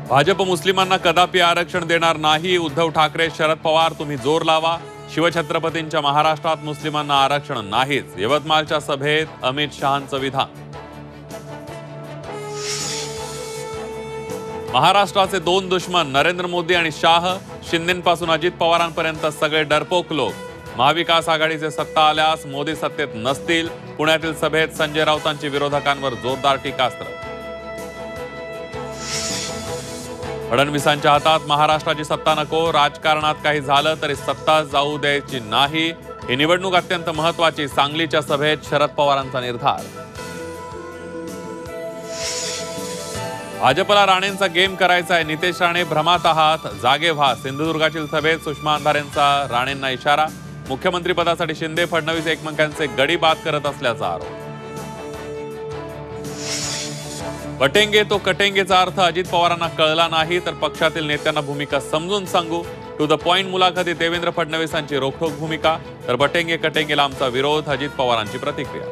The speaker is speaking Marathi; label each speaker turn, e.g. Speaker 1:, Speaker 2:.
Speaker 1: भाजप मुस्लिमांना कदापि आरक्षण देणार नाही. उद्धव ठाकरे, शरद पवार, तुम्ही जोर लावा. शिवछत्रपतींच्या महाराष्ट्रात मुस्लिमांना आरक्षण नाहीच. यवतमाळच्या सभेत अमित शहांचं विधान. महाराष्ट्राचे दोन दुश्मन नरेंद्र मोदी आणि शाह. शिंदेपासून अजित पवारांपर्यंत सगळे डरपोक लोक. महाविकास आघाडीचे सत्ता आल्यास मोदी सत्तेत नसतील. पुण्यातील सभेत संजय राऊतांची विरोधकांवर जोरदार टीकास्त्र. फडणवीसांच्या हातात महाराष्ट्राची सत्ता नको. राजकारणात काही झालं तरी सत्ता जाऊ द्यायची नाही. ही निवडणूक अत्यंत महत्वाची. सांगलीच्या सभेत शरद पवारांचा निर्धार. भाजपला राणेंचा गेम करायचा आहे. नितेश राणे भ्रमात आहात, जागे व्हा. सिंधुदुर्गातील सभेत सुषमा अंधारेंचा राणेंना इशारा. मुख्यमंत्री पदासाठी शिंदे फडणवीस एकमेकांचे गडी बाद करत असल्याचा आरोप. बटेंगे तो कटेंगेचा अर्थ अजित पवारांना कळला नाही तर पक्षातील नेत्यांना भूमिका समजून सांगू. टू द पॉइंट मुलाखतीत देवेंद्र फडणवीसांची रोखठोक भूमिका तर बटेंगे कटेंगेला आमचा विरोध. अजित पवारांची प्रतिक्रिया.